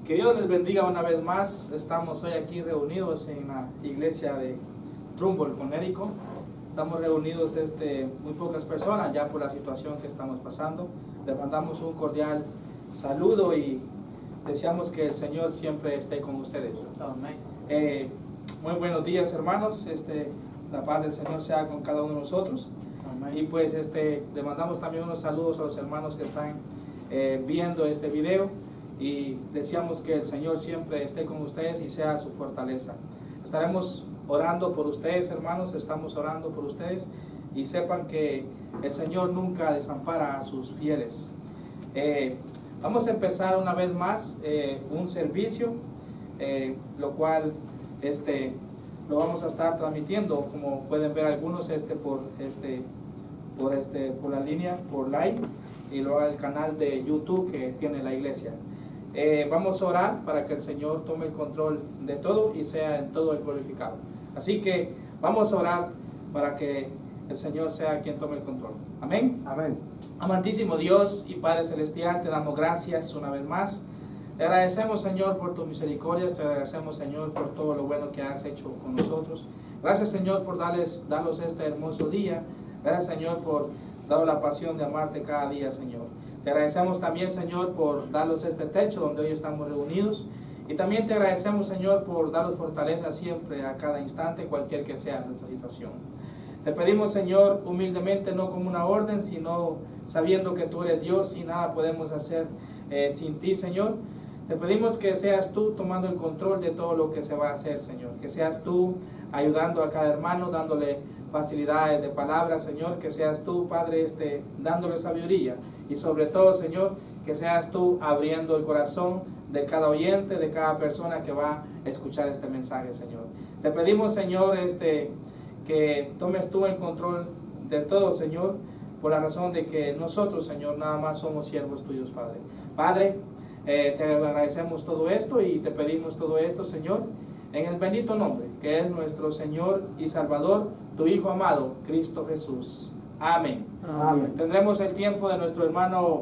Que Dios les bendiga una vez más. Estamos hoy aquí reunidos en la iglesia de Trumbull, Connecticut. Estamos reunidos muy pocas personas ya por la situación que estamos pasando. Les mandamos un cordial saludo y deseamos que el Señor siempre esté con ustedes. Amén. Muy buenos días, hermanos. La paz del Señor sea con cada uno de nosotros. Amén. Y pues le mandamos también unos saludos a los hermanos que están viendo este video. Y deseamos que el Señor siempre esté con ustedes y sea su fortaleza. Estaremos orando por ustedes, hermanos, estamos orando por ustedes y sepan que el Señor nunca desampara a sus fieles. Vamos a empezar una vez más un servicio, lo cual lo vamos a estar transmitiendo, como pueden ver algunos por la línea, por live, y luego el canal de YouTube que tiene la iglesia. Vamos a orar para que el Señor tome el control de todo y sea en todo el glorificado. Así que vamos a orar para que el Señor sea quien tome el control. Amén. Amén. Amantísimo Dios y Padre Celestial, te damos gracias una vez más. Te agradecemos, Señor, por tu misericordia. Te agradecemos, Señor, por todo lo bueno que has hecho con nosotros. Gracias, Señor, por darnos este hermoso día. Gracias, Señor, por darnos la pasión de amarte cada día, Señor. Te agradecemos también, Señor, por darnos este techo donde hoy estamos reunidos. Y también te agradecemos, Señor, por darnos fortaleza siempre, a cada instante, cualquier que sea nuestra situación. Te pedimos, Señor, humildemente, no como una orden, sino sabiendo que tú eres Dios y nada podemos hacer sin ti, Señor. Te pedimos que seas tú tomando el control de todo lo que se va a hacer, Señor. Que seas tú ayudando a cada hermano, dándole facilidades de palabras, Señor. Que seas tú, Padre, dándole sabiduría. Y sobre todo, Señor, que seas tú abriendo el corazón de cada oyente, de cada persona que va a escuchar este mensaje, Señor. Te pedimos, Señor, que tomes tú el control de todo, Señor, por la razón de que nosotros, Señor, nada más somos siervos tuyos, Padre. Padre, te agradecemos todo esto y te pedimos todo esto, Señor, en el bendito nombre, que es nuestro Señor y Salvador, tu Hijo amado, Cristo Jesús. Amén. Amén. Tendremos el tiempo de nuestro hermano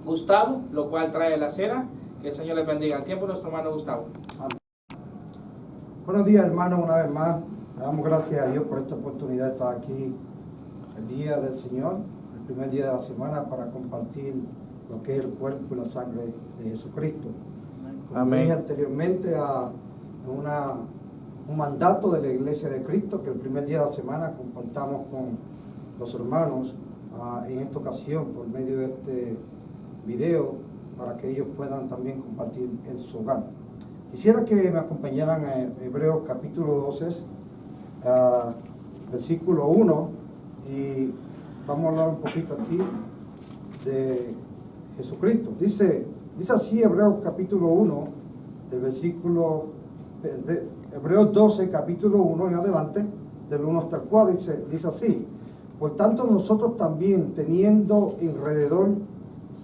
Gustavo, lo cual trae la cena. Que el Señor les bendiga. El tiempo de nuestro hermano Gustavo. Amén. Buenos días, hermanos, una vez más. Le damos gracias a Dios por esta oportunidad de estar aquí el día del Señor, el primer día de la semana, para compartir lo que es el cuerpo y la sangre de Jesucristo. Como Amén. dije anteriormente, un mandato de la Iglesia de Cristo, que el primer día de la semana compartamos con los hermanos, en esta ocasión por medio de este video, para que ellos puedan también compartir en su hogar. Quisiera que me acompañaran a Hebreos capítulo 12, versículo 1, y vamos a hablar un poquito aquí de Jesucristo. Dice así Hebreos capítulo 1, del versículo, de Hebreos 12, capítulo 1 en adelante, del 1 hasta el 4, dice así: por tanto nosotros también, teniendo alrededor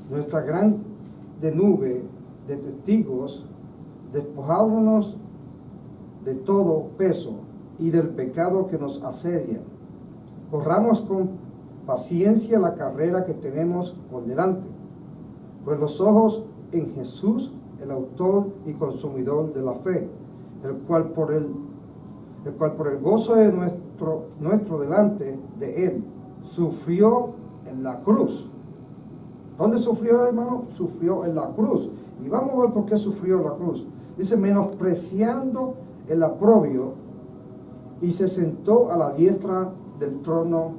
nuestra gran de nube de testigos, despojándonos de todo peso y del pecado que nos asedia, corramos con paciencia la carrera que tenemos por delante, pues los ojos en Jesús, el autor y consumidor de la fe, el cual por el gozo de nuestro delante de él sufrió en la cruz. ¿Dónde sufrió, hermano? Sufrió en la cruz. Y vamos a ver por qué sufrió en la cruz. Dice, menospreciando el oprobio, y se sentó a la diestra del trono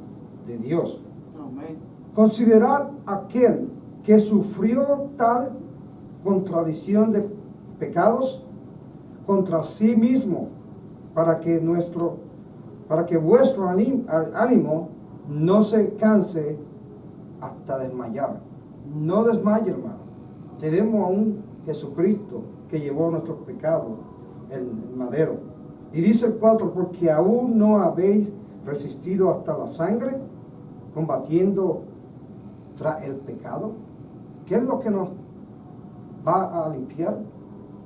de Dios. Amén. Considerad aquel que sufrió tal contradicción de pecados contra sí mismo, para que vuestro ánimo no se canse hasta desmayar. No desmaye, hermano. Tenemos a un Jesucristo que llevó nuestros pecados en el madero. Y dice el 4, porque aún no habéis resistido hasta la sangre, combatiendo tras el pecado. ¿Qué es lo que nos va a limpiar?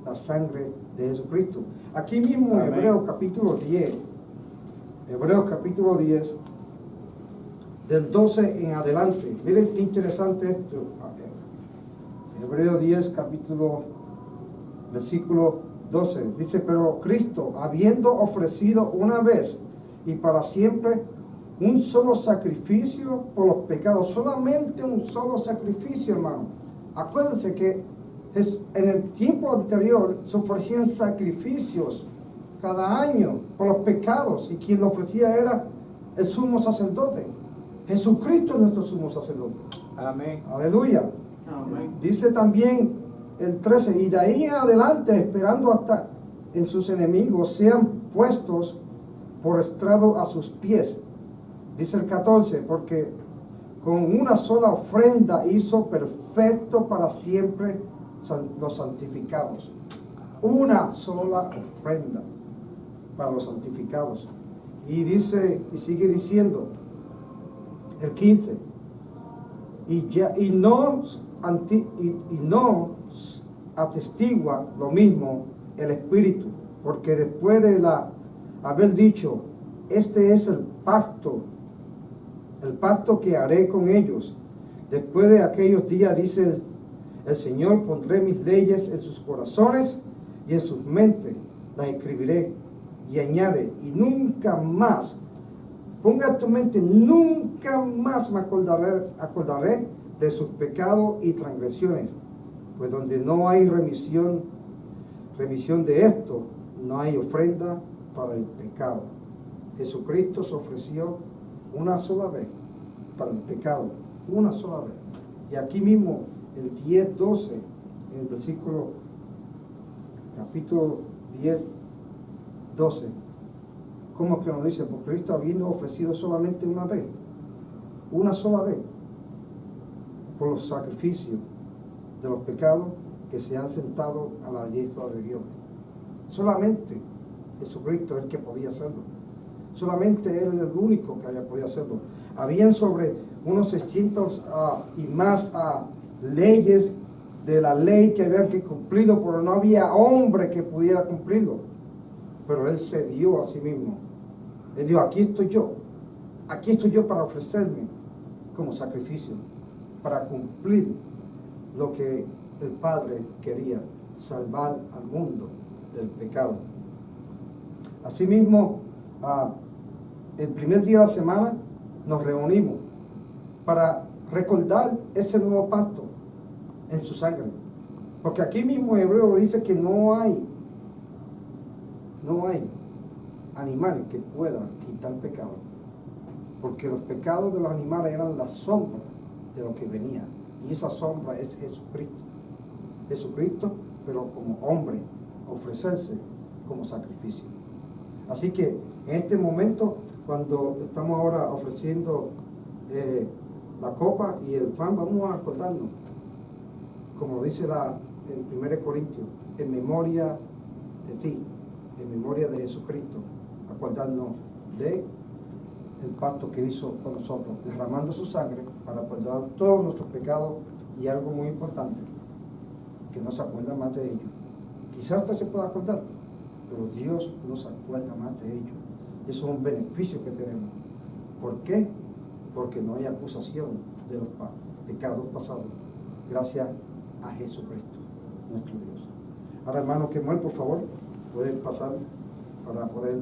La sangre de Jesucristo. Aquí mismo en Hebreos capítulo 10, del 12 en adelante. Miren qué interesante esto. Hebreos 10, capítulo versículo 12. Dice, pero Cristo, habiendo ofrecido una vez y para siempre un solo sacrificio por los pecados, solamente un solo sacrificio, hermano. Acuérdense que en el tiempo anterior se ofrecían sacrificios cada año por los pecados, y quien lo ofrecía era el sumo sacerdote. Jesucristo es nuestro sumo sacerdote. Amén. Aleluya. Amén. Dice también el 13, y de ahí en adelante, esperando hasta en sus enemigos sean puestos por estrado a sus pies. Dice el 14, porque con una sola ofrenda hizo perfecto para siempre los santificados. Una sola ofrenda para los santificados. Y dice, y sigue diciendo, el 15, y no atestigua lo mismo el Espíritu, porque después de haber dicho, este es el pacto que haré con ellos, después de aquellos días, dice el Señor, pondré mis leyes en sus corazones y en sus mentes las escribiré. Y añade, y nunca más, ponga en tu mente, nunca más me acordaré de sus pecados y transgresiones, pues donde no hay remisión de esto, no hay ofrenda para el pecado. Jesucristo se ofreció una sola vez para el pecado, una sola vez. Y aquí mismo, el 10:12, en el versículo, capítulo 10:12, ¿cómo que nos dice? Porque Cristo habiendo ofrecido solamente una sola vez, por los sacrificios de los pecados que se han sentado a la diestra de Dios. Solamente Jesucristo es el que podía hacerlo. Solamente Él es el único que podía hacerlo. Habían sobre unos 600 y más leyes de la ley que habían que cumplirlo, pero no había hombre que pudiera cumplirlo. Pero Él se dio a sí mismo. Él dijo, aquí estoy yo para ofrecerme como sacrificio, para cumplir lo que el Padre quería, salvar al mundo del pecado. Asimismo, el primer día de la semana nos reunimos para recordar ese nuevo pacto en su sangre. Porque aquí mismo Hebreo dice que no hay animal que pueda quitar pecado. Porque los pecados de los animales eran la sombra de lo que venía. Y esa sombra es Jesucristo. Jesucristo, pero como hombre, ofrecerse como sacrificio. Así que en este momento, cuando estamos ahora ofreciendo la copa y el pan, vamos a acordarnos, como dice en 1 Corintios, en memoria de ti, en memoria de Jesucristo, acordarnos de el pacto que hizo con nosotros, derramando su sangre para perdonar todos nuestros pecados, y algo muy importante, que no se acuerda más de ellos. Quizás usted se pueda acordar, pero Dios no se acuerda más de ellos. Eso es un beneficio que tenemos. ¿Por qué? Porque no hay acusación de los pecados pasados, gracias a Jesucristo, nuestro Dios. Ahora, hermano Kemuel, por favor, puedes pasar para poder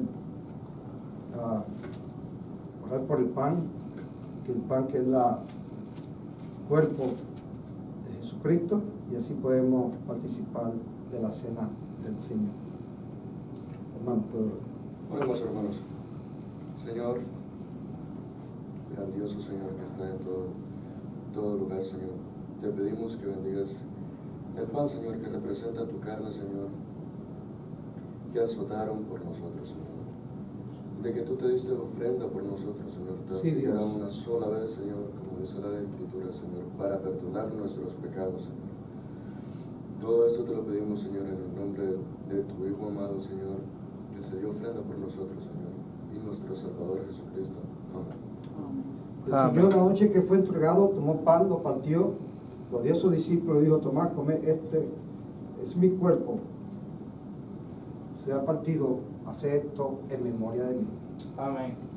orar por el pan, que es el cuerpo de Jesucristo, y así podemos participar de la cena del Señor. Hermano, oremos, hermanos. Señor, grandioso Señor que está en todo lugar, Señor, te pedimos que bendigas el pan, Señor, que representa tu carne, Señor, que azotaron por nosotros, Señor, de que tú te diste ofrenda por nosotros, Señor, te Sí, siquiera Dios. una sola vez, Señor, como dice la Escritura, Señor, para perdonar nuestros pecados, Señor. Todo esto te lo pedimos, Señor, en el nombre de tu Hijo amado, Señor, que se dio ofrenda por nosotros, Señor, y nuestro Salvador Jesucristo. Amén. el Amén. Señor, la noche que fue entregado, tomó pan, lo partió, lo dio a sus discípulos y dijo, tomad, comed, este es mi cuerpo, sea partido, hace esto en memoria de mí. Amén.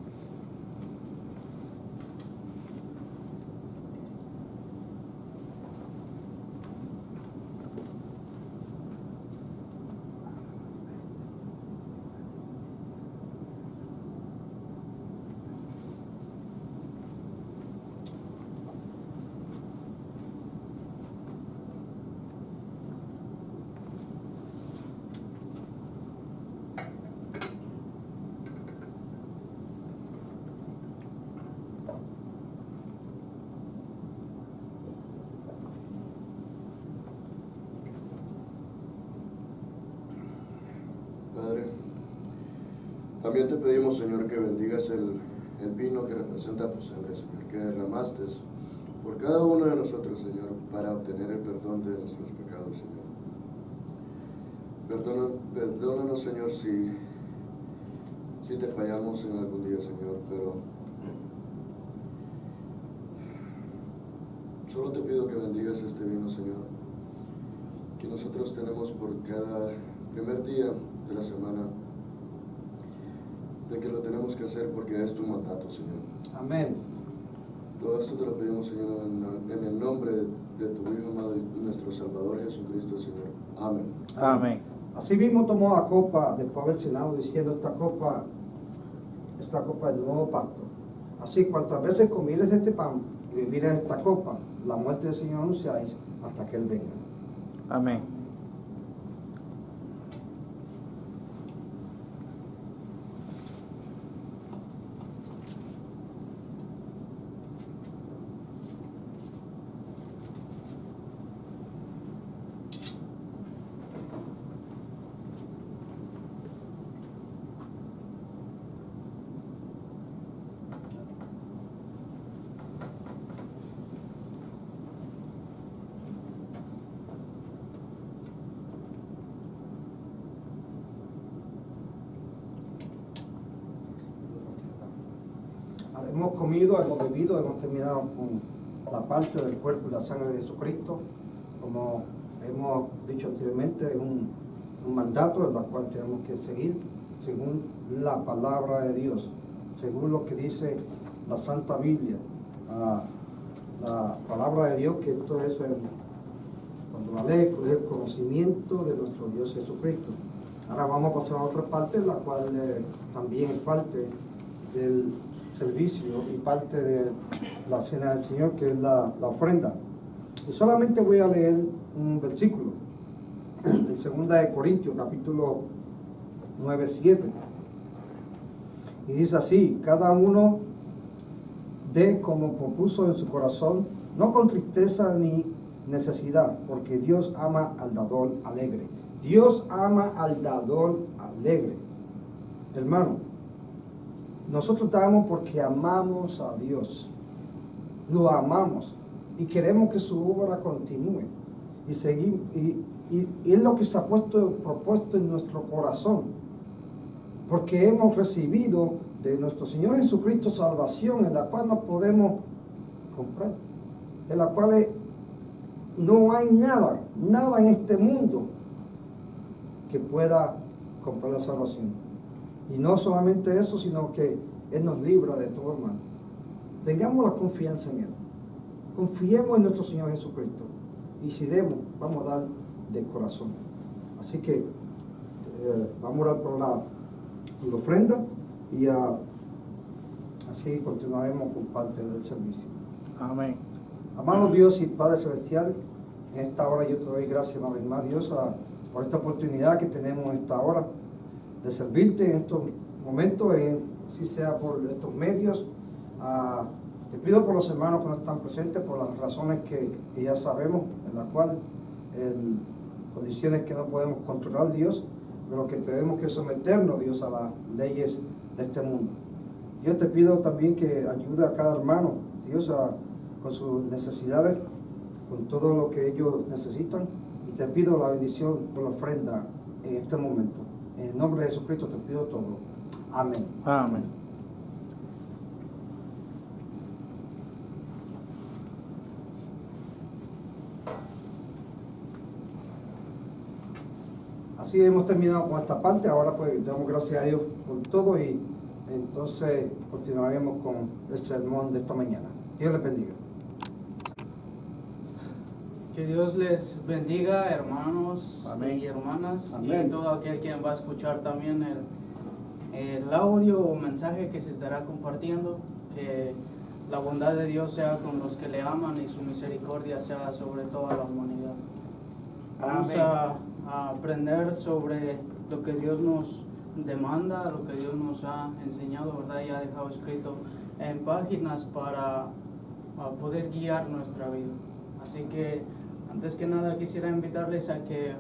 También te pedimos, Señor, que bendigas el vino que representa tu sangre, Señor, que derramaste por cada uno de nosotros, Señor, para obtener el perdón de nuestros pecados, Señor. Perdónanos, Señor, si te fallamos en algún día, Señor, pero solo te pido que bendigas este vino, Señor, que nosotros tenemos por cada primer día de la semana, de que lo tenemos que hacer porque es tu mandato, Señor. Amén. Todo esto te lo pedimos, Señor, en el nombre de tu Hijo amado y nuestro Salvador Jesucristo, Señor. Amén. Amén. Asimismo tomó la copa después de haber cenado, diciendo: esta copa del nuevo pacto. Así, cuantas veces comieres este pan y bebieres esta copa, la muerte del Señor anunciáis hasta que Él venga. Amén. Hemos comido, hemos bebido, hemos terminado con la parte del cuerpo y la sangre de Jesucristo. Como hemos dicho anteriormente, es un mandato en el cual tenemos que seguir según la palabra de Dios, según lo que dice la Santa Biblia. La palabra de Dios, que esto es cuando la ley es el conocimiento de nuestro Dios Jesucristo. Ahora vamos a pasar a otra parte, la cual también es parte del servicio y parte de la cena del Señor, que es la ofrenda. Y solamente voy a leer un versículo de 2 de Corintios, capítulo 9:7. Y dice así: cada uno dé como propuso en su corazón, no con tristeza ni necesidad, porque Dios ama al dador alegre. Dios ama al dador alegre. Hermano, nosotros damos porque amamos a Dios, lo amamos y queremos que su obra continúe y seguimos, y es lo que está propuesto en nuestro corazón, porque hemos recibido de nuestro Señor Jesucristo salvación, en la cual nos podemos comprar, en la cual no hay nada en este mundo que pueda comprar la salvación. Y no solamente eso, sino que Él nos libra de todo mal. Tengamos la confianza en Él. Confiemos en nuestro Señor Jesucristo. Y si demos, vamos a dar de corazón. Así que vamos a orar por la ofrenda y así continuaremos con parte del servicio. Amén. Amado Dios y Padre Celestial, en esta hora yo te doy gracias una vez más, Dios, por esta oportunidad que tenemos en esta hora de servirte en estos momentos, si sea por estos medios. Te pido por los hermanos que no están presentes, por las razones que ya sabemos, en las cuales, condiciones que no podemos controlar, Dios, pero que tenemos que someternos, Dios, a las leyes de este mundo. Dios, te pido también que ayude a cada hermano, Dios, con sus necesidades, con todo lo que ellos necesitan, y te pido la bendición por la ofrenda en este momento. En el nombre de Jesucristo te pido todo. Amén. Amén. Así hemos terminado con esta parte. Ahora pues damos gracias a Dios por todo y entonces continuaremos con el sermón de esta mañana. Dios les bendiga. Que Dios les bendiga, hermanos Amén. y hermanas, Amén. y todo aquel que va a escuchar también el audio o mensaje que se estará compartiendo. Que la bondad de Dios sea con los que le aman y su misericordia sea sobre toda la humanidad. Vamos Amén. a aprender sobre lo que Dios nos demanda, lo que Dios nos ha enseñado, ¿verdad? Y ha dejado escrito en páginas para poder guiar nuestra vida. Así que antes que nada quisiera invitarles a que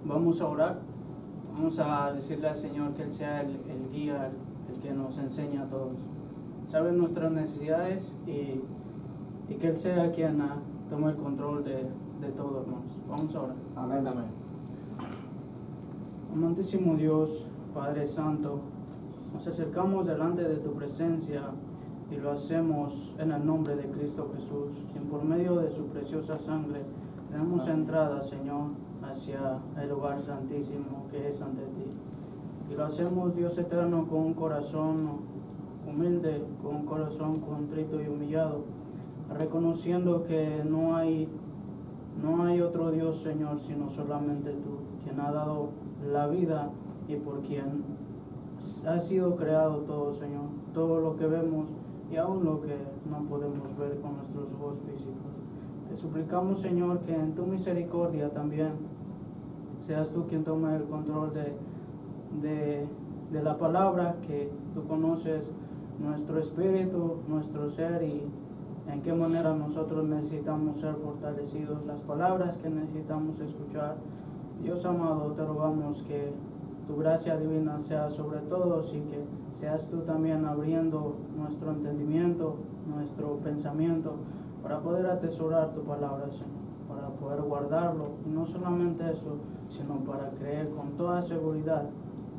vamos a orar Vamos a decirle al Señor que Él sea el guía, el que nos enseña a todos. Sabe nuestras necesidades y que Él sea quien tome el control de todo, hermanos. Vamos ahora. Amén. Amén. Amantísimo Dios, Padre Santo, nos acercamos delante de tu presencia y lo hacemos en el nombre de Cristo Jesús, quien por medio de su preciosa sangre tenemos entrada, Señor, hacia el lugar santísimo que es ante ti. Y lo hacemos, Dios eterno, con un corazón humilde, con un corazón contrito y humillado, reconociendo que no hay otro Dios, Señor, sino solamente tú, quien ha dado la vida y por quien ha sido creado todo, Señor, todo lo que vemos y aún lo que no podemos ver con nuestros ojos físicos. Te suplicamos, Señor, que en tu misericordia también seas tú quien tome el control de la palabra, que tú conoces nuestro espíritu, nuestro ser y en qué manera nosotros necesitamos ser fortalecidos, las palabras que necesitamos escuchar. Dios amado, te rogamos que tu gracia divina sea sobre todos y que seas tú también abriendo nuestro entendimiento, nuestro pensamiento, para poder atesorar tu palabra, Señor, para poder guardarlo. Y no solamente eso, sino para creer con toda seguridad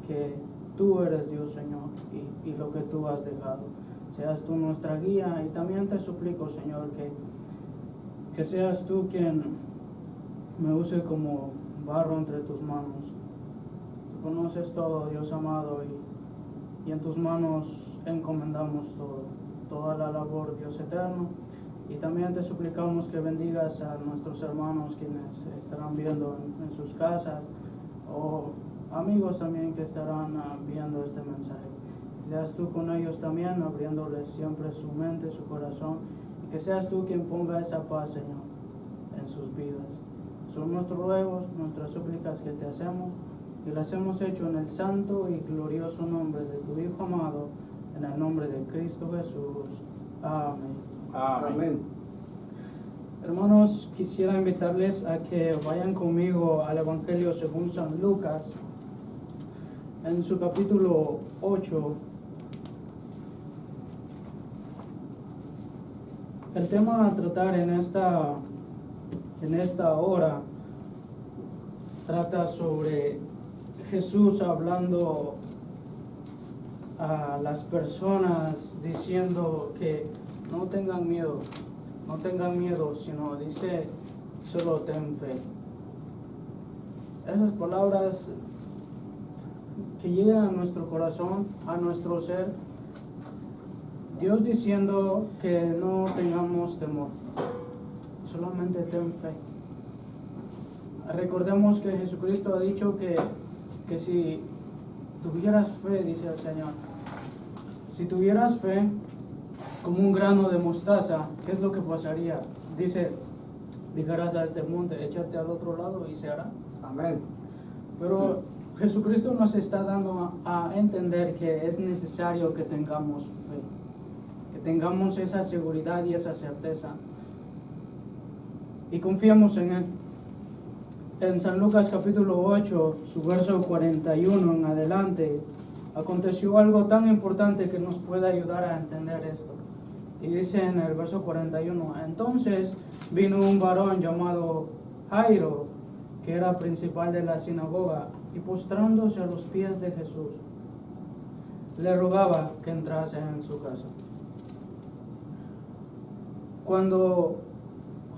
que tú eres Dios, Señor, y lo que tú has dejado. Seas tú nuestra guía y también te suplico, Señor, que seas tú quien me use como barro entre tus manos. Tú conoces todo, Dios amado, y en tus manos encomendamos toda la labor, Dios eterno. Y también te suplicamos que bendigas a nuestros hermanos quienes estarán viendo en sus casas, o amigos también que estarán viendo este mensaje. Seas tú con ellos también, abriéndoles siempre su mente, su corazón, y que seas tú quien ponga esa paz, Señor, en sus vidas. Son nuestros ruegos, nuestras súplicas que te hacemos, y las hemos hecho en el santo y glorioso nombre de tu Hijo amado, en el nombre de Cristo Jesús. Amén. Amén. Hermanos, quisiera invitarles a que vayan conmigo al Evangelio según San Lucas, en su capítulo 8. El tema a tratar en esta hora trata sobre Jesús hablando a las personas, diciendo que no tengan miedo, sino dice, solo ten fe. Esas palabras que llegan a nuestro corazón, a nuestro ser, Dios diciendo que no tengamos temor, solamente ten fe. Recordemos que Jesucristo ha dicho que si tuvieras fe, dice el Señor, si tuvieras fe como un grano de mostaza, ¿qué es lo que pasaría? Dice, dijeras a este monte, échate al otro lado y se hará. Amén. Pero Jesucristo nos está dando a entender que es necesario que tengamos fe, que tengamos esa seguridad y esa certeza, y confiamos en Él. En San Lucas capítulo 8, su verso 41 en adelante, aconteció algo tan importante que nos puede ayudar a entender esto. Y dice en el verso 41, entonces vino un varón llamado Jairo, que era principal de la sinagoga, y postrándose a los pies de Jesús, le rogaba que entrase en su casa. Cuando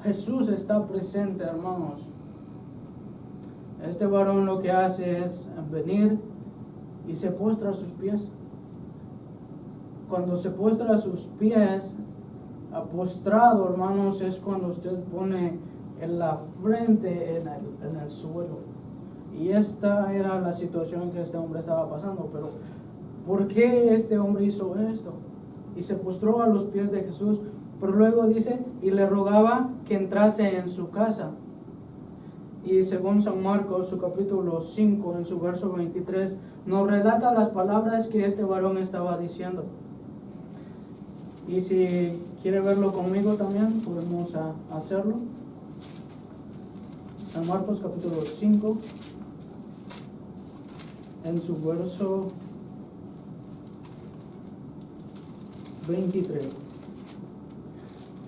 Jesús está presente, hermanos, este varón lo que hace es venir y se postra a sus pies. Cuando se postra a sus pies, postrado, hermanos, es cuando usted pone en la frente en el suelo. Y esta era la situación que este hombre estaba pasando. Pero ¿por qué este hombre hizo esto? Y se postró a los pies de Jesús. Pero luego dice, y le rogaba que entrase en su casa. Y según San Marcos, su capítulo 5, en su verso 23, nos relata las palabras que este varón estaba diciendo. Y si quiere verlo conmigo también, podemos hacerlo. San Marcos capítulo 5. en su verso 23.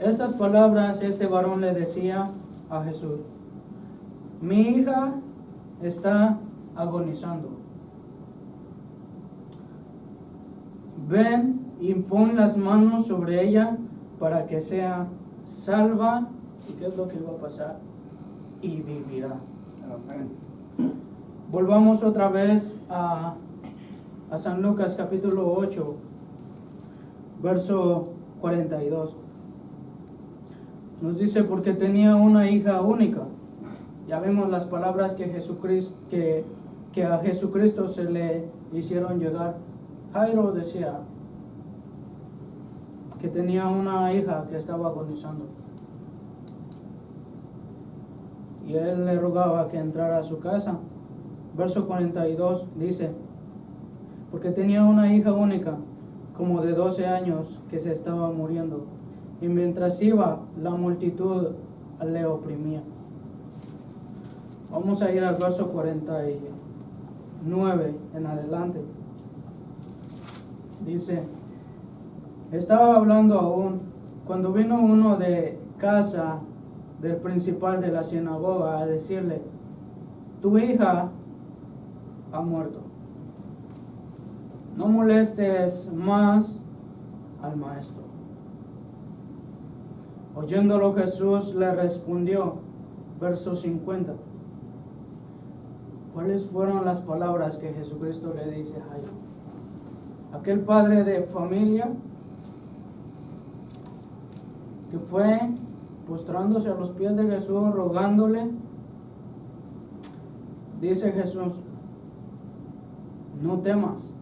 Estas palabras este varón le decía a Jesús: mi hija está agonizando. Ven y pon las manos sobre ella para que sea salva. ¿Y qué es lo que va a pasar? Y vivirá. Amén. Volvamos otra vez a San Lucas capítulo 8, verso 42. Nos dice: porque tenía una hija única. Ya vemos las palabras que a Jesucristo se le hicieron llegar. Jairo decía que tenía una hija que estaba agonizando. Y él le rogaba que entrara a su casa. Verso 42 dice: porque tenía una hija única, como de 12 años, que se estaba muriendo, y mientras iba, la multitud le oprimía. Vamos a ir al verso 49 en adelante. Dice: estaba hablando aún, cuando vino uno de casa del principal de la sinagoga a decirle: tu hija ha muerto, no molestes más al maestro. Oyéndolo, Jesús le respondió, verso 50. ¿Cuáles fueron las palabras que Jesucristo le dice a Jairo? Aquel padre de familia que fue postrándose a los pies de Jesús, rogándole. Dice Jesús: no temas,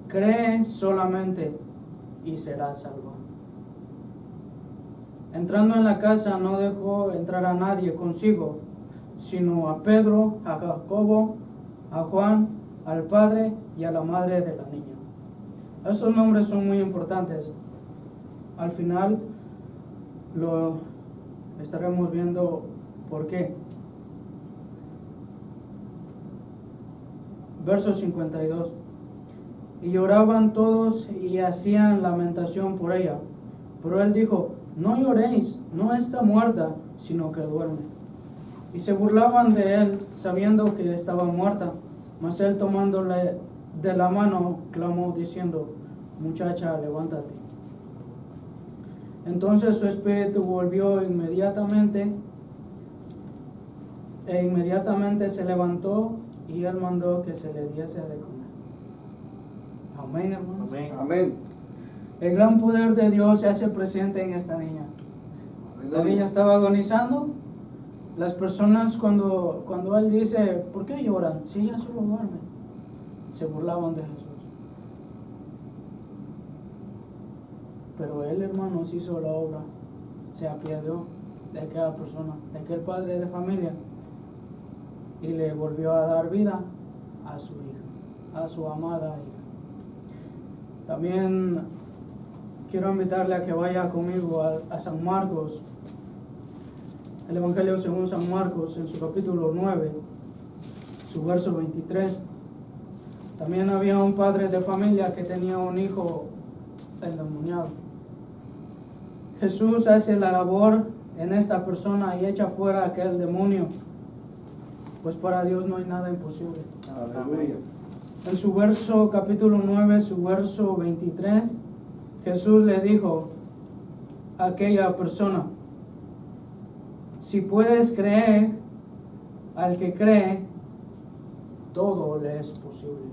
cree solamente y serás salvo. Entrando en la casa, no dejó entrar a nadie consigo, sino a Pedro, a Jacobo, a Juan, al padre y a la madre de la niña. Estos nombres son muy importantes. Al final lo estaremos viendo por qué. Verso 52. Y lloraban todos y hacían lamentación por ella. Pero él dijo: no lloréis, no está muerta, sino que duerme. Y se burlaban de él, sabiendo que estaba muerta. Mas él, tomándole de la mano, clamó diciendo: muchacha, levántate. Entonces su espíritu volvió inmediatamente, e inmediatamente se levantó, y él mandó que se le diese de comer. Amén, hermanos. Amén. Amén. El gran poder de Dios se hace presente en esta niña. La niña estaba agonizando. Las personas, cuando él dice: ¿por qué lloran? Si ella solo duerme, se burlaban de Jesús. Pero él, hermanos, hizo la obra. Se apiadó de aquella persona, de aquel padre de familia, y le volvió a dar vida a su hija, a su amada hija. También quiero invitarle a que vaya conmigo a San Marcos, el Evangelio según San Marcos, en su capítulo 9, su verso 23. También había un padre de familia que tenía un hijo endemoniado. Jesús hace la labor en esta persona y echa fuera aquel demonio, pues para Dios no hay nada imposible. Aleluya. En su verso, capítulo 9, su verso 23, Jesús le dijo a aquella persona: si puedes creer, al que cree, todo le es posible.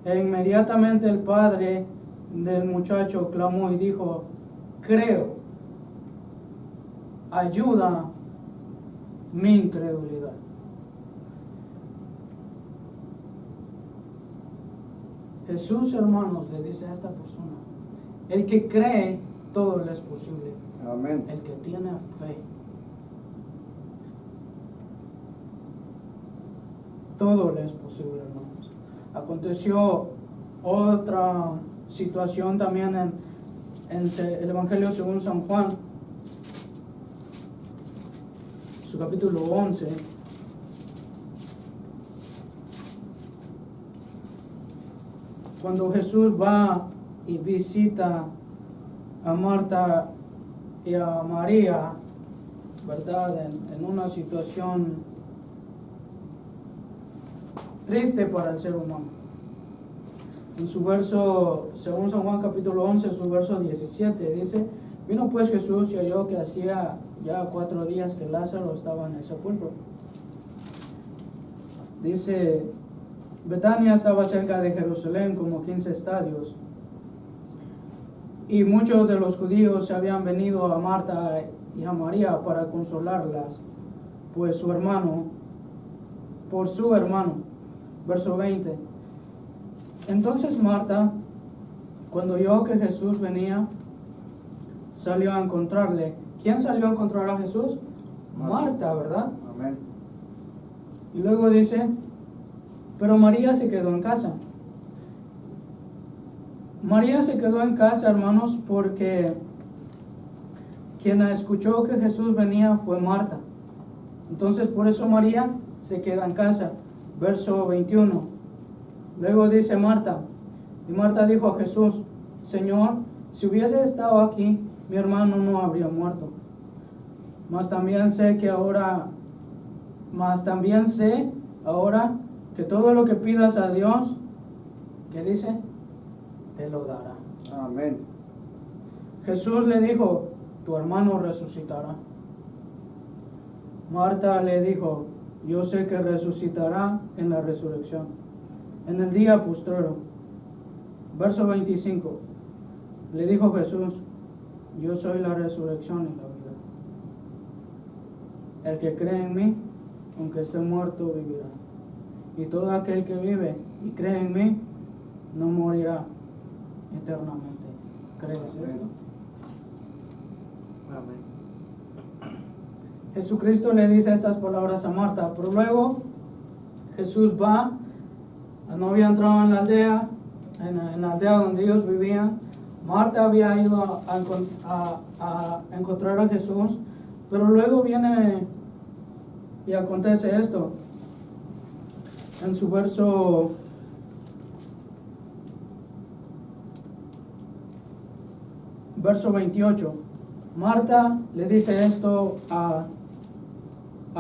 E inmediatamente el padre del muchacho clamó y dijo: creo, ayuda mi incredulidad. Jesús, hermanos, le dice a esta persona: el que cree, todo le es posible. Amén. El que tiene fe, todo le es posible, hermanos. Aconteció otra situación también en el Evangelio según San Juan, su capítulo 11, cuando Jesús va y visita a Marta y a María, ¿verdad? En una situación triste para el ser humano. En su verso, según San Juan capítulo 11, su verso 17, dice: vino pues Jesús y halló que hacía ya 4 días que Lázaro estaba en el sepulcro. Dice: Betania estaba cerca de Jerusalén, como 15 estadios, y muchos de los judíos se habían venido a Marta y a María para consolarlas, por su hermano. Verso 20. Entonces Marta, cuando oyó que Jesús venía, salió a encontrarle. ¿Quién salió a encontrar a Jesús? Marta, ¿verdad? Amén. Y luego dice: pero María se quedó en casa. María se quedó en casa, hermanos, porque quien escuchó que Jesús venía fue Marta. Entonces por eso María se queda en casa. Verso 21. Luego dice Marta: y Marta dijo a Jesús: Señor, si hubiese estado aquí, mi hermano no habría muerto. Mas también sé ahora que todo lo que pidas a Dios, ¿qué dice? Te lo dará. Amén. Jesús le dijo: tu hermano resucitará. Marta le dijo: yo sé que resucitará en la resurrección, en el día postrero. Verso 25. Le dijo Jesús: yo soy la resurrección y la vida. El que cree en mí, aunque esté muerto, vivirá. Y todo aquel que vive y cree en mí, no morirá eternamente. ¿Crees esto? Amén. Jesucristo le dice estas palabras a Marta, pero luego Jesús va, no había entrado en la aldea, en la aldea donde ellos vivían. Marta había ido a encontrar a Jesús, pero luego viene y acontece esto. En su verso 28, Marta le dice esto a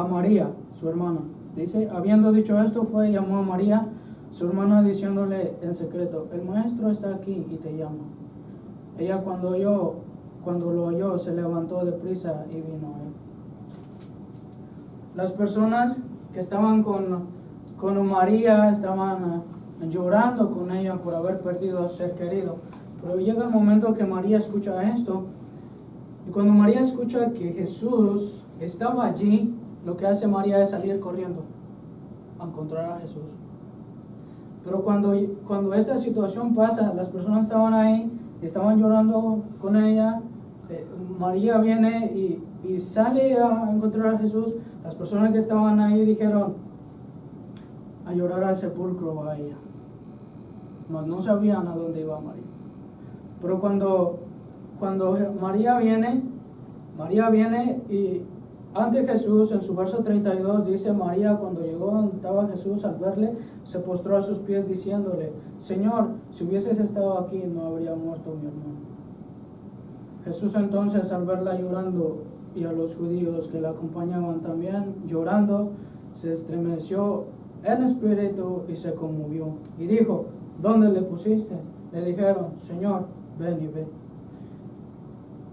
María, su hermana. Dice: habiendo dicho esto, fue y llamó a María, su hermana, diciéndole en secreto: el maestro está aquí y te llama. Ella cuando lo oyó, se levantó deprisa y vino a él. Las personas que estaban con María estaban llorando con ella por haber perdido a su ser querido. Pero llega el momento que María escucha esto, y cuando María escucha que Jesús estaba allí, lo que hace María es salir corriendo a encontrar a Jesús. Pero cuando esta situación pasa, las personas estaban ahí, estaban llorando con ella, María viene y sale a encontrar a Jesús. Las personas que estaban ahí dijeron: a llorar al sepulcro va ella. Mas no sabían a dónde iba María. Pero cuando María viene y ante Jesús, en su verso 32, dice: María, cuando llegó donde estaba Jesús, al verle, se postró a sus pies diciéndole: Señor, si hubieses estado aquí, no habría muerto mi hermano. Jesús entonces, al verla llorando, y a los judíos que la acompañaban también llorando, se estremeció en espíritu y se conmovió. Y dijo: ¿dónde le pusiste? Le dijeron: Señor, ven y ve.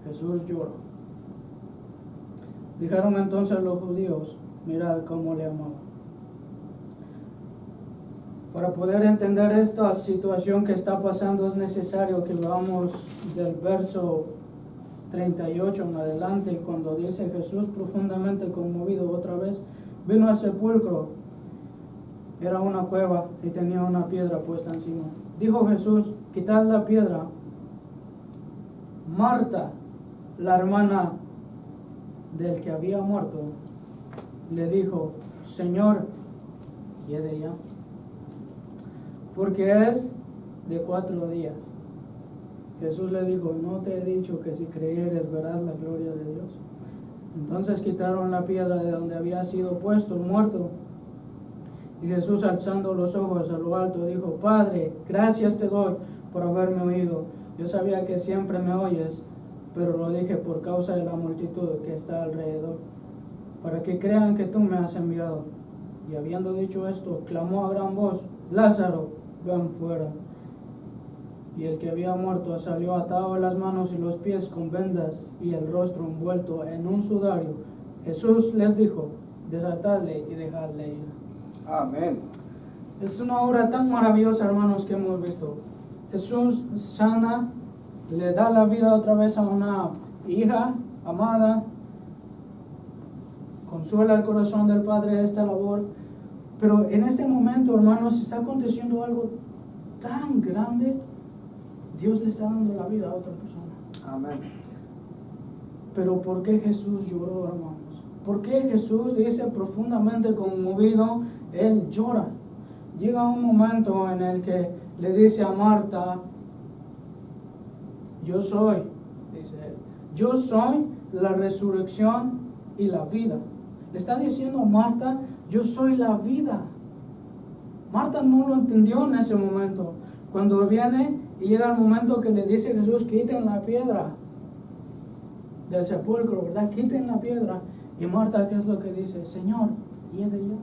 Jesús lloró. Dijeron entonces los judíos: mirad cómo le amaba. Para poder entender esta situación que está pasando, es necesario que veamos del verso 38 en adelante, cuando dice: Jesús, profundamente conmovido otra vez, vino al sepulcro. Era una cueva y tenía una piedra puesta encima. Dijo Jesús: quitad la piedra. Marta, la hermana del que había muerto, le dijo: Señor, ¿hiede ya? Porque es de 4 días. Jesús le dijo: ¿no te he dicho que si creyeres verás la gloria de Dios? Entonces quitaron la piedra de donde había sido puesto el muerto. Y Jesús, alzando los ojos a lo alto, dijo: Padre, gracias te doy por haberme oído. Yo sabía que siempre me oyes, pero lo dije por causa de la multitud que está alrededor, para que crean que tú me has enviado. Y habiendo dicho esto, clamó a gran voz: Lázaro, ven fuera. Y el que había muerto salió atado las manos y los pies con vendas y el rostro envuelto en un sudario. Jesús les dijo: desatadle y dejadle ir. Amén. Es una obra tan maravillosa, hermanos, que hemos visto. Jesús sana, le da la vida otra vez a una hija amada, consuela el corazón del Padre de esta labor. Pero en este momento, hermanos, está aconteciendo algo tan grande. Dios le está dando la vida a otra persona. Amén. Pero ¿por qué Jesús lloró, hermanos? ¿Por qué Jesús, dice, profundamente conmovido, Él llora? Llega un momento en el que le dice a Marta: yo soy, dice Él, yo soy la resurrección y la vida. Le está diciendo a Marta: yo soy la vida. Marta no lo entendió en ese momento. Cuando viene y llega el momento que le dice Jesús: quiten la piedra del sepulcro, ¿verdad? Quiten la piedra. Y Marta, ¿qué es lo que dice? Señor, y de ella.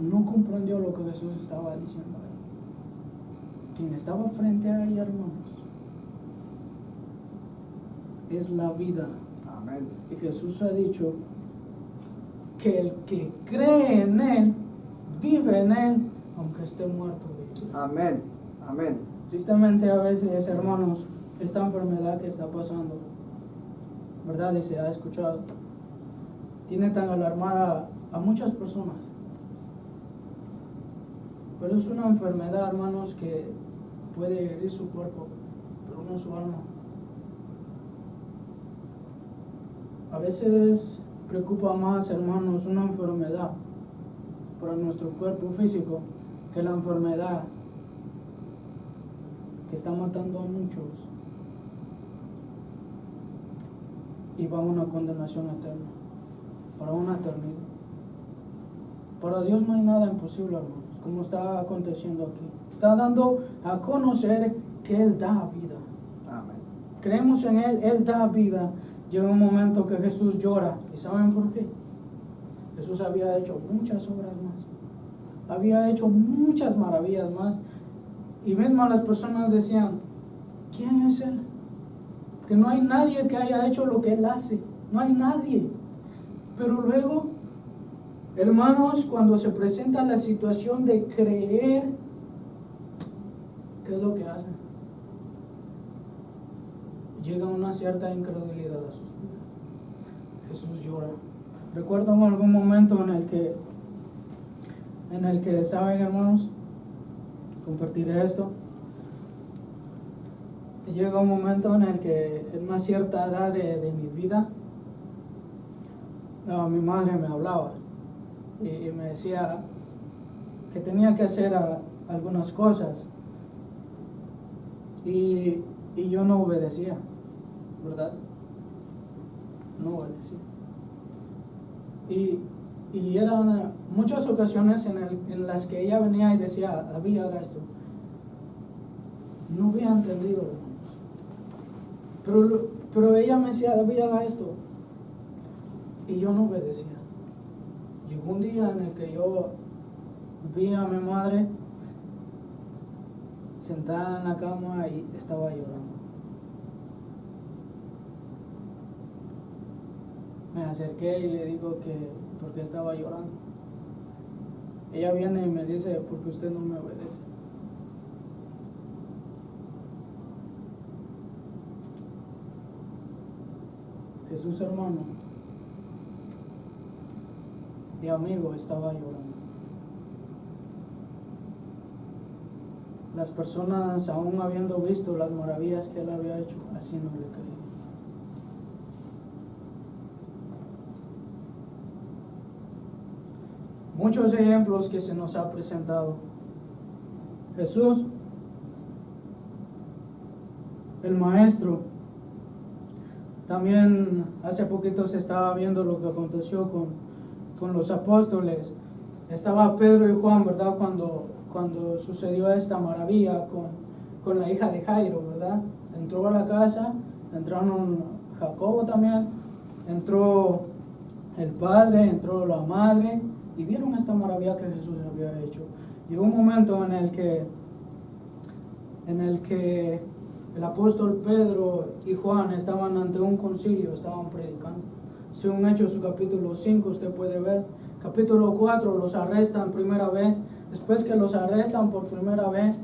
No comprendió lo que Jesús estaba diciendo a él. Quien estaba frente a ella, hermanos, es la vida. Amén. Y Jesús ha dicho que el que cree en Él, vive en Él, aunque esté muerto. Amén. Amén. Tristemente, a veces, hermanos, esta enfermedad que está pasando, ¿verdad? Y se ha escuchado, tiene tan alarmada a muchas personas. Pero es una enfermedad, hermanos, que puede herir su cuerpo, pero no su alma. A veces preocupa más, hermanos, una enfermedad para nuestro cuerpo físico que la enfermedad que está matando a muchos y va a una condenación eterna, para una eternidad. Para Dios no hay nada imposible, hermanos, como está aconteciendo aquí. Está dando a conocer que Él da vida. Amén. Creemos en Él, Él da vida. Llega un momento que Jesús llora. ¿Y saben por qué? Jesús había hecho muchas obras más. Había hecho muchas maravillas más. Y mismo las personas decían: ¿quién es Él? Que no hay nadie que haya hecho lo que Él hace. No hay nadie. Pero luego, hermanos, cuando se presenta la situación de creer, ¿qué es lo que hacen? Llega una cierta incredulidad a sus vidas. Jesús llora. Recuerdo en algún momento en el que, ¿saben, hermanos? Compartiré esto. Llega un momento en el que, en una cierta edad de mi vida, mi madre me hablaba y me decía que tenía que hacer algunas cosas y yo no obedecía, ¿verdad? No obedecía. Y eran muchas ocasiones en las que ella venía y decía: David, haga esto. No había entendido, pero ella me decía: David, haga esto. Y yo no obedecía. Llegó un día en el que yo vi a mi madre sentada en la cama y estaba llorando. Me acerqué y le digo que por qué estaba llorando. Ella viene y me dice: porque usted no me obedece. Jesús, hermano, mi amigo, estaba llorando. Las personas, aún habiendo visto las maravillas que Él había hecho, así no le creían. Muchos ejemplos que se nos ha presentado. Jesús, el Maestro. También hace poquito se estaba viendo lo que aconteció con los apóstoles. estaba Pedro y Juan, ¿verdad? Cuando sucedió esta maravilla con la hija de Jairo, ¿verdad? Entró a la casa, entraron Jacobo también, entró el padre, entró la madre y vieron esta maravilla que Jesús había hecho. Llegó un momento en el que el apóstol Pedro y Juan estaban ante un concilio, estaban predicando. Según Hechos, su capítulo 5, usted puede ver. Capítulo 4, los arrestan primera vez. Después que los arrestan por primera vez,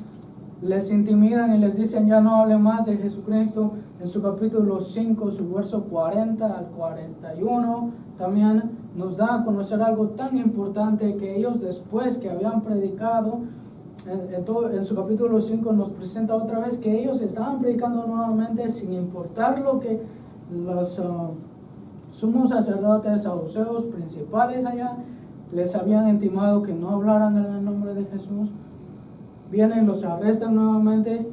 les intimidan y les dicen ya no hable más de Jesucristo. En su capítulo 5, su verso 40 al 41, también nos da a conocer algo tan importante que ellos después que habían predicado, en su capítulo 5 nos presenta otra vez que ellos estaban predicando nuevamente sin importar lo que los sumos sacerdotes, saduceos principales allá les habían intimado que no hablaran en el nombre de Jesús. Vienen, los arrestan nuevamente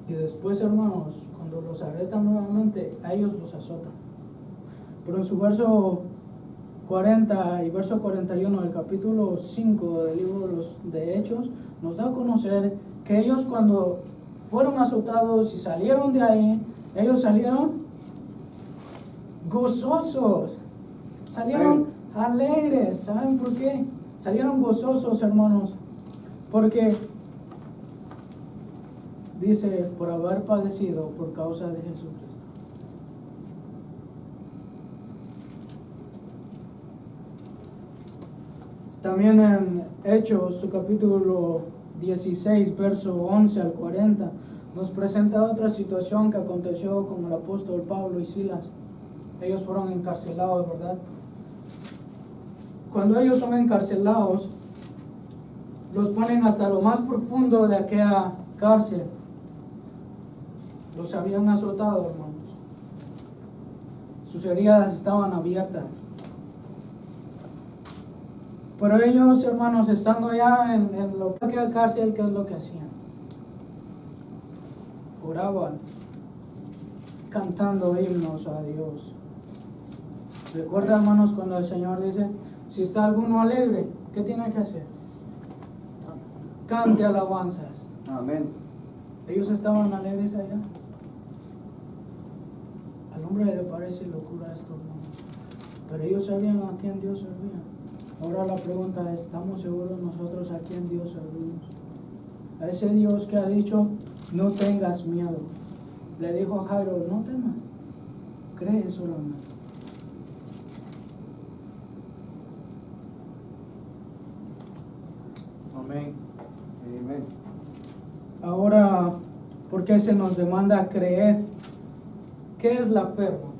y después, hermanos, cuando los arrestan nuevamente, a ellos los azotan. Pero en su verso 40 y verso 41 del capítulo 5 del libro de Hechos, nos da a conocer que ellos cuando fueron azotados y salieron de ahí, ellos salieron gozosos, salieron alegres. ¿Saben por qué? Salieron gozosos, hermanos, porque dice, por haber padecido por causa de Jesucristo. También en Hechos, su capítulo 16, verso 11 al 40, nos presenta otra situación que aconteció con el apóstol Pablo y Silas. Ellos fueron encarcelados, ¿verdad? Cuando ellos son encarcelados, los ponen hasta lo más profundo de aquella cárcel. Los habían azotado, hermanos. Sus heridas estaban abiertas. Pero ellos, hermanos, estando ya en aquella cárcel, ¿qué es lo que hacían? Oraban, cantando himnos a Dios. Recuerda, hermanos, cuando el Señor dice, si está alguno alegre, ¿qué tiene que hacer? Cante alabanzas. Amén. Ellos estaban alegres allá. Al hombre le parece locura esto, hermanos, pero ellos sabían a quién Dios servía. Ahora la pregunta es, ¿estamos seguros nosotros a quién Dios servimos? A ese Dios que ha dicho, no tengas miedo. Le dijo a Jairo, no temas, cree solamente. Amén. Amén. Ahora, ¿por qué se nos demanda creer? ¿Qué es la fe, hermanos?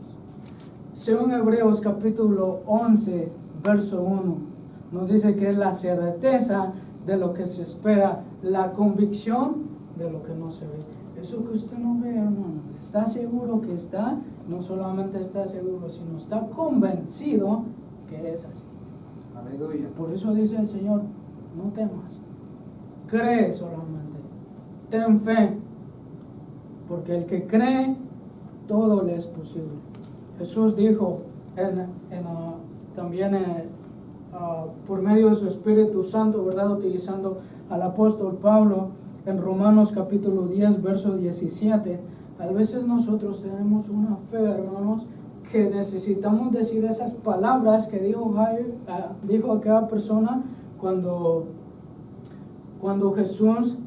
Según Hebreos capítulo 11, verso 1, nos dice que es la certeza de lo que se espera, la convicción de lo que no se ve. Eso que usted no ve, hermano, está seguro que está, no solamente está seguro, sino está convencido que es así. Aleluya. Por eso dice el Señor, no temas, cree solamente, ten fe, porque el que cree, todo le es posible. Jesús dijo también por medio de su Espíritu Santo, ¿verdad? Utilizando al apóstol Pablo en Romanos capítulo 10, verso 17. A veces nosotros tenemos una fe, hermanos, que necesitamos decir esas palabras que dijo aquella persona cuando Jesús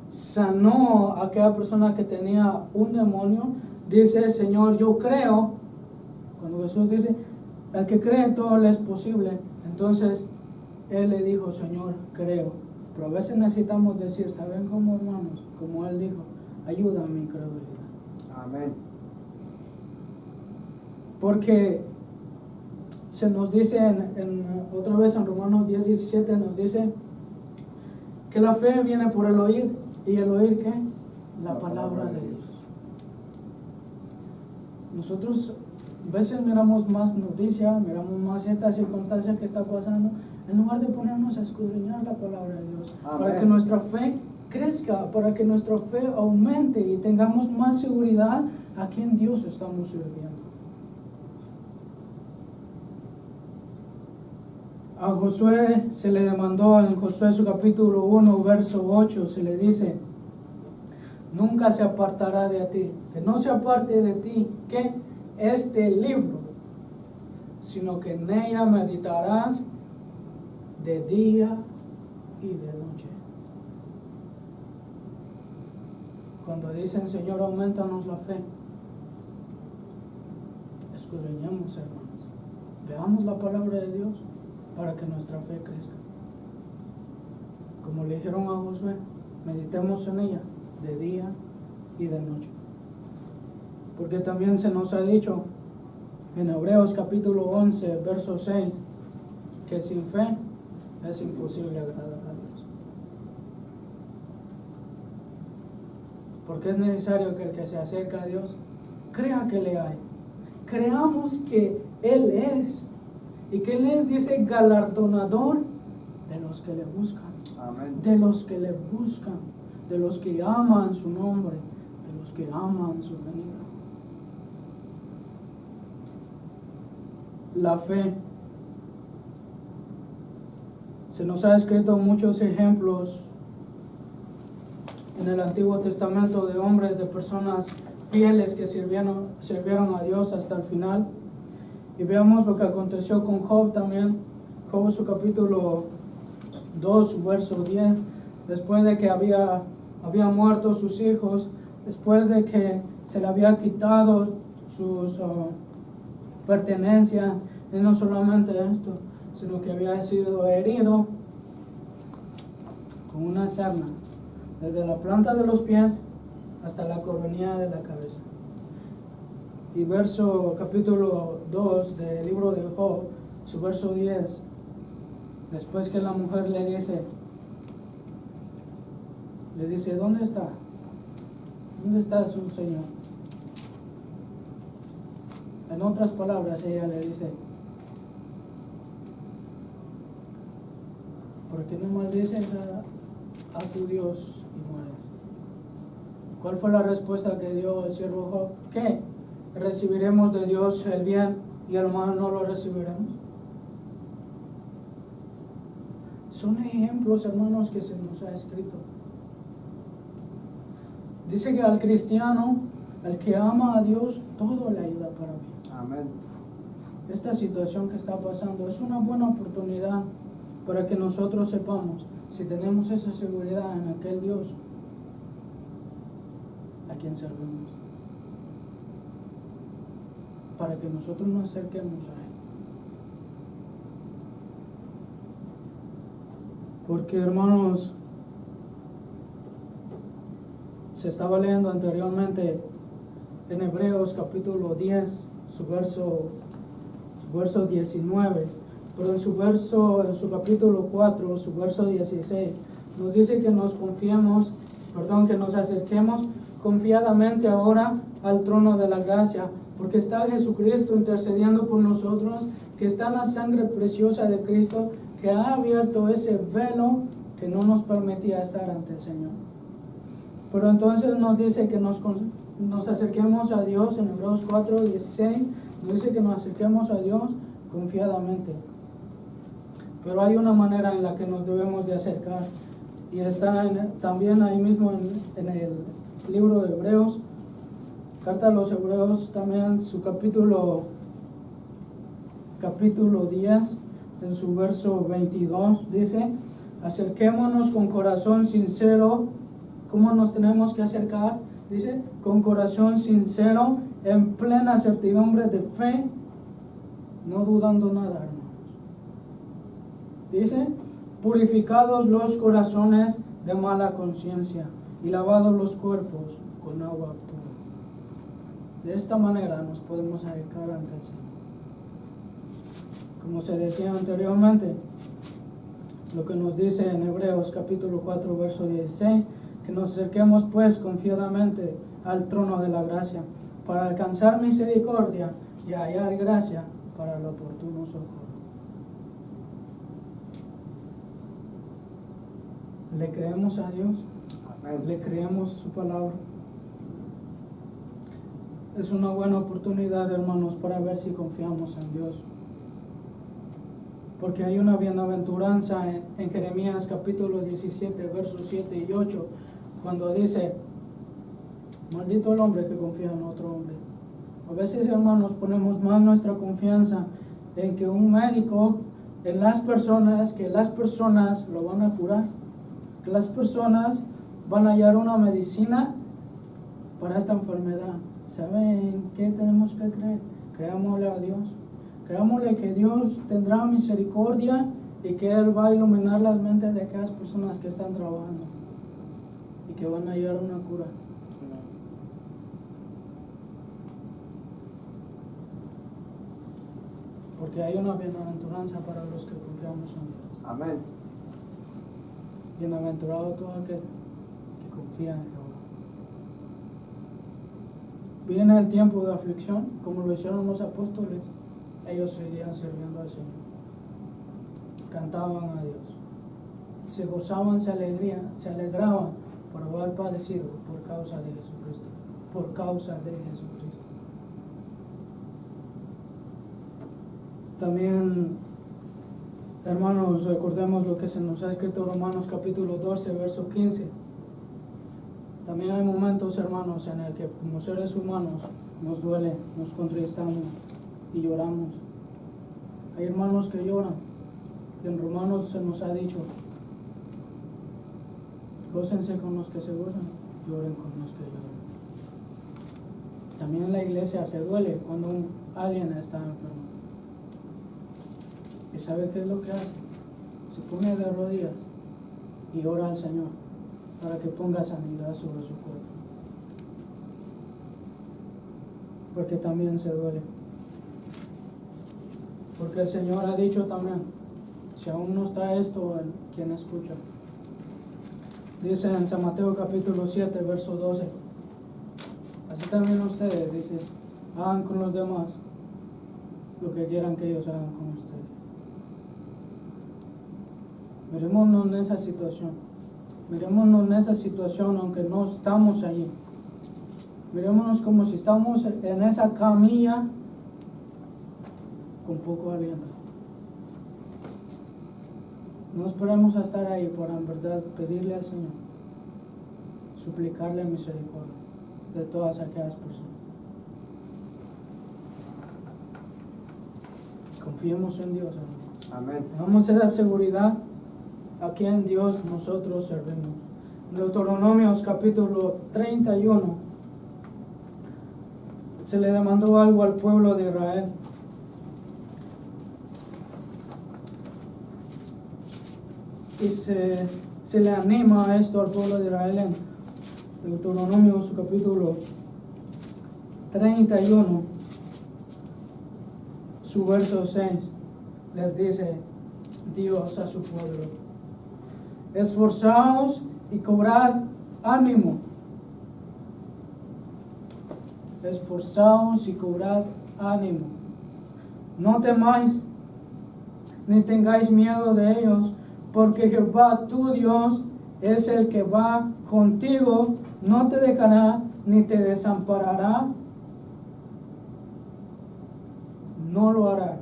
sanó a aquella persona que tenía un demonio. Dice, Señor, yo creo. Cuando Jesús dice, el que cree todo le es posible, entonces él le dijo, Señor, creo. Pero a veces necesitamos decir, ¿saben cómo, hermanos? Como él dijo, ayuda a mi incredulidad. Amén. Porque se nos dice otra vez en Romanos 10, 17 nos dice que la fe viene por el oír. ¿Y el oír qué? La palabra de Dios. Nosotros a veces miramos más noticias, miramos más esta circunstancia que está pasando, en lugar de ponernos a escudriñar la palabra de Dios. Amén. Para que nuestra fe crezca, para que nuestra fe aumente y tengamos más seguridad a quién Dios estamos sirviendo. A Josué se le demandó en Josué su capítulo 1, verso 8, se le dice, nunca se apartará de ti, que no se aparte de ti, que este libro, sino que en ella meditarás de día y de noche. Cuando dicen, Señor, aumentanos la fe, escudriñemos, hermanos, veamos la palabra de Dios para que nuestra fe crezca. Como le dijeron a Josué, meditemos en ella de día y de noche. Porque también se nos ha dicho en Hebreos capítulo 11, verso 6, que sin fe es imposible agradar a Dios. Porque es necesario que el que se acerca a Dios crea que le hay. Creamos que Él es. Y que Él es, dice, galardonador de los que le buscan. Amén. De los que le buscan. De los que aman su nombre. De los que aman su venida. La fe. Se nos ha escrito muchos ejemplos en el Antiguo Testamento de hombres, de personas fieles que sirvieron a Dios hasta el final. Y veamos lo que aconteció con Job también. Job, su capítulo 2, su verso 10. Después de que había muerto sus hijos, después de que se le había quitado sus pertenencias, y no solamente esto, sino que había sido herido con una sarna, desde la planta de los pies hasta la coronilla de la cabeza. Y capítulo 2 del libro de Job, su verso 10, después que la mujer le dice, ¿dónde está? ¿Dónde está su Señor? En otras palabras, ella le dice, ¿por qué no maldices a tu Dios y mueres? ¿Cuál fue la respuesta que dio el siervo Job? ¿Qué? ¿Recibiremos de Dios el bien y el mal no lo recibiremos? Son ejemplos, hermanos, que se nos ha escrito. Dice que al cristiano, al que ama a Dios, todo le ayuda para bien. Amén. Esta situación que está pasando es una buena oportunidad para que nosotros sepamos si tenemos esa seguridad en aquel Dios a quien servimos, para que nosotros nos acerquemos a Él. Porque, hermanos, se estaba leyendo anteriormente en Hebreos capítulo 10, su verso 19, pero en su capítulo 4, su verso 16, nos dice que que nos acerquemos confiadamente ahora al trono de la gracia, porque está Jesucristo intercediendo por nosotros, que está la sangre preciosa de Cristo, que ha abierto ese velo que no nos permitía estar ante el Señor. Pero entonces nos dice que nos acerquemos a Dios en Hebreos 4, 16, nos dice que nos acerquemos a Dios confiadamente. Pero hay una manera en la que nos debemos de acercar, y está también ahí mismo en el libro de Hebreos, carta a los Hebreos también, su capítulo 10, en su verso 22, dice, acerquémonos con corazón sincero. ¿Cómo nos tenemos que acercar? Dice, con corazón sincero, en plena certidumbre de fe, no dudando nada, hermanos. Dice, purificados los corazones de mala conciencia y lavados los cuerpos con agua pura. De esta manera nos podemos acercar ante el Señor. Como se decía anteriormente, lo que nos dice en Hebreos capítulo 4, verso 16, que nos acerquemos pues confiadamente al trono de la gracia, para alcanzar misericordia y hallar gracia para el oportuno socorro. ¿Le creemos a Dios? Amén. ¿Le creemos a su palabra? Es una buena oportunidad, hermanos, para ver si confiamos en Dios. Porque hay una bienaventuranza en Jeremías capítulo 17, versos 7 y 8, cuando dice, maldito el hombre que confía en otro hombre. A veces, hermanos, ponemos más nuestra confianza en que un médico, en las personas, que las personas lo van a curar, que las personas van a hallar una medicina para esta enfermedad. ¿Saben qué tenemos que creer? Creámosle a Dios. Creámosle que Dios tendrá misericordia y que Él va a iluminar las mentes de aquellas personas que están trabajando y que van a hallar una cura. Porque hay una bienaventuranza para los que confiamos en Dios. Amén. Bienaventurado todo aquel que confía en Jehová. Viene el tiempo de aflicción, como lo hicieron los apóstoles. Ellos seguían sirviendo al Señor. Cantaban a Dios. Se gozaban, se alegraban por haber padecido por causa de Jesucristo. Por causa de Jesucristo. También, hermanos, recordemos lo que se nos ha escrito en Romanos capítulo 12, verso 15. También hay momentos, hermanos, en el que como seres humanos nos duele, nos contristamos y lloramos. Hay hermanos que lloran. Y en Romanos se nos ha dicho, gócense con los que se gozan, lloren con los que lloran. También la iglesia se duele cuando alguien está enfermo. ¿Y sabe qué es lo que hace? Se pone de rodillas y ora al Señor para que ponga sanidad sobre su cuerpo. Porque también se duele. Porque el Señor ha dicho también, si aún no está esto, quien escucha. Dice en San Mateo capítulo 7, verso 12. Así también ustedes, dice, hagan con los demás lo que quieran que ellos hagan con ustedes. Miremonos en esa situación. Miremonos en esa situación aunque no estamos allí. Miremonos como si estamos en esa camilla con poco aliento. No esperemos a estar ahí para en verdad pedirle al Señor, suplicarle misericordia de todas aquellas personas. Confiemos en Dios, hermano. Amén. Tengamos esa seguridad a quien Dios nosotros servimos. Deuteronomios capítulo 31 se le demandó algo al pueblo de Israel. Y se le anima a esto al pueblo de Israel en Deuteronomios capítulo 31, su verso 6, les dice Dios a su pueblo: esforzaos y cobrad ánimo. Esforzaos y cobrad ánimo. No temáis, ni tengáis miedo de ellos, porque Jehová tu Dios es el que va contigo, no te dejará ni te desamparará. No lo hará.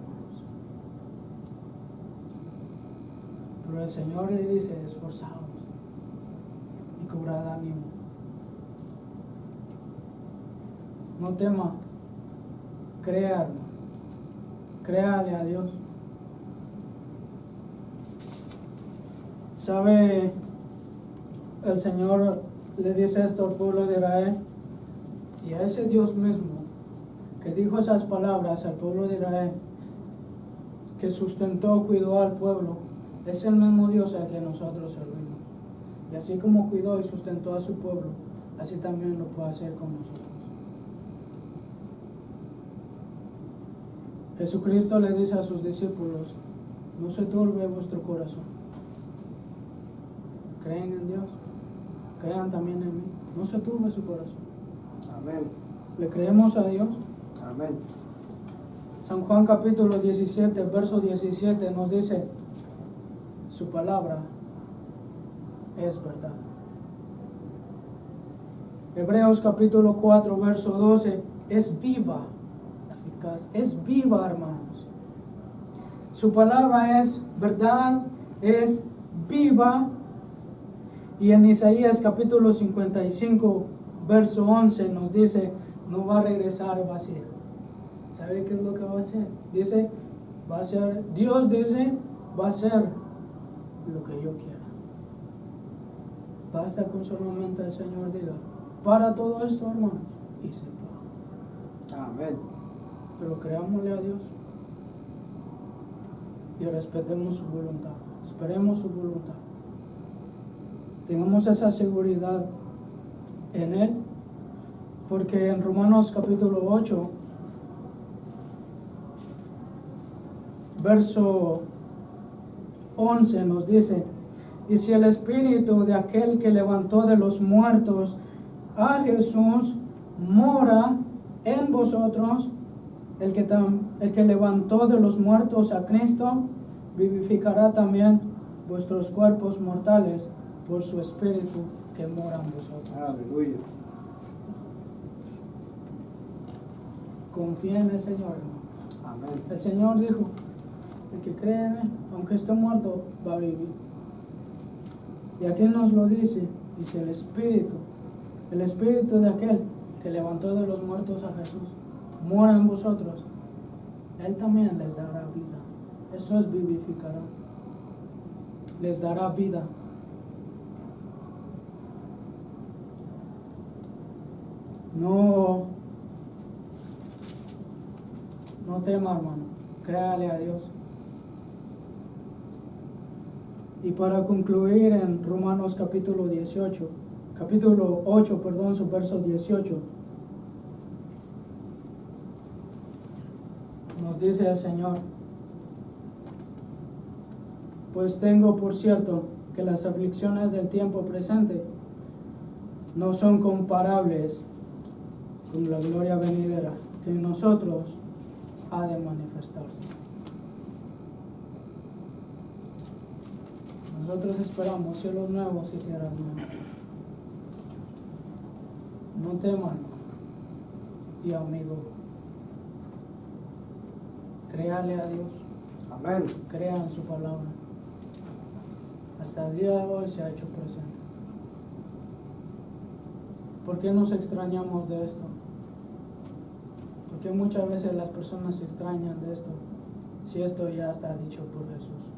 Pero el Señor le dice: esforzaos y cobrad ánimo. No tema, crea, hermano. Créale a Dios. ¿Sabe? El Señor le dice esto al pueblo de Israel, y a ese Dios mismo que dijo esas palabras al pueblo de Israel, que sustentó, cuidó al pueblo, es el mismo Dios al que nosotros servimos. Y así como cuidó y sustentó a su pueblo, así también lo puede hacer con nosotros. Jesucristo le dice a sus discípulos: no se turbe vuestro corazón. Creen en Dios, crean también en mí. No se turbe su corazón. Amén. ¿Le creemos a Dios? Amén. San Juan capítulo 17, verso 17 nos dice: su palabra es verdad. Hebreos capítulo 4, verso 12, es viva, eficaz, es viva, hermanos. Su palabra es verdad, es viva. Y en Isaías capítulo 55, verso 11 nos dice, no va a regresar vacía. ¿Sabe qué es lo que va a hacer? Dice, va a ser, Dios dice, va a ser lo que yo quiera. Basta con solamente el Señor diga, para todo esto, hermanos, y se para. Amén. Pero creámosle a Dios y respetemos su voluntad, esperemos su voluntad. Tengamos esa seguridad en Él, porque en Romanos capítulo 8, verso 11 nos dice, y si el espíritu de aquel que levantó de los muertos a Jesús mora en vosotros, el que levantó de los muertos a Cristo, vivificará también vuestros cuerpos mortales por su espíritu que mora en vosotros. Aleluya. Confía en el Señor, hermano. Amén. El Señor dijo, el que cree en Él, aunque esté muerto, va a vivir. Y aquí nos lo dice el espíritu de aquel que levantó de los muertos a Jesús, mora en vosotros, Él también les dará vida. Eso es vivificará. Les dará vida. No tema, hermano. Créale a Dios. Y para concluir en Romanos capítulo 8, su verso 18, nos dice el Señor, pues tengo por cierto que las aflicciones del tiempo presente no son comparables con la gloria venidera que en nosotros ha de manifestarse. Nosotros esperamos cielos nuevos y tierras nuevas. No teman, y amigo, créale a Dios, Amén. crea en su palabra. Hasta el día de hoy se ha hecho presente. ¿Por qué nos extrañamos de esto? Porque muchas veces las personas se extrañan de esto, si esto ya está dicho por Jesús.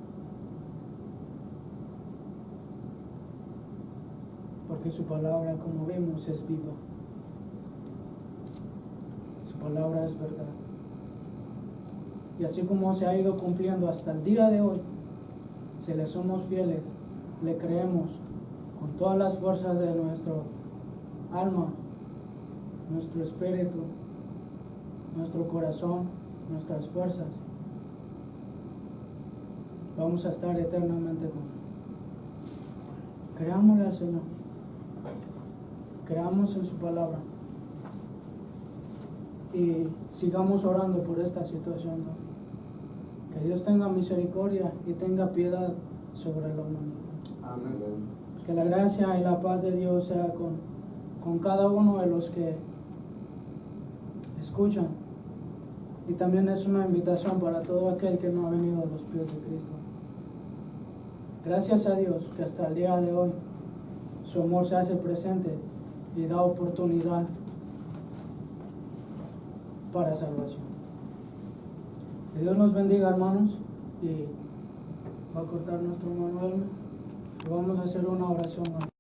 Porque su palabra, como vemos, es viva. Su palabra es verdad. Y así como se ha ido cumpliendo hasta el día de hoy, si le somos fieles, le creemos con todas las fuerzas de nuestro alma, nuestro espíritu, nuestro corazón, nuestras fuerzas, vamos a estar eternamente con Él. Creámosle al Señor. Creamos en su palabra y sigamos orando por esta situación, ¿no? Que Dios tenga misericordia y tenga piedad sobre la humanidad. Amén. Que la gracia y la paz de Dios sea con cada uno de los que escuchan, y también es una invitación para todo aquel que no ha venido a los pies de Cristo. Gracias a Dios que hasta el día de hoy su amor se hace presente y da oportunidad para salvación. Que Dios nos bendiga, hermanos, y va a cortar nuestro Manuel y vamos a hacer una oración.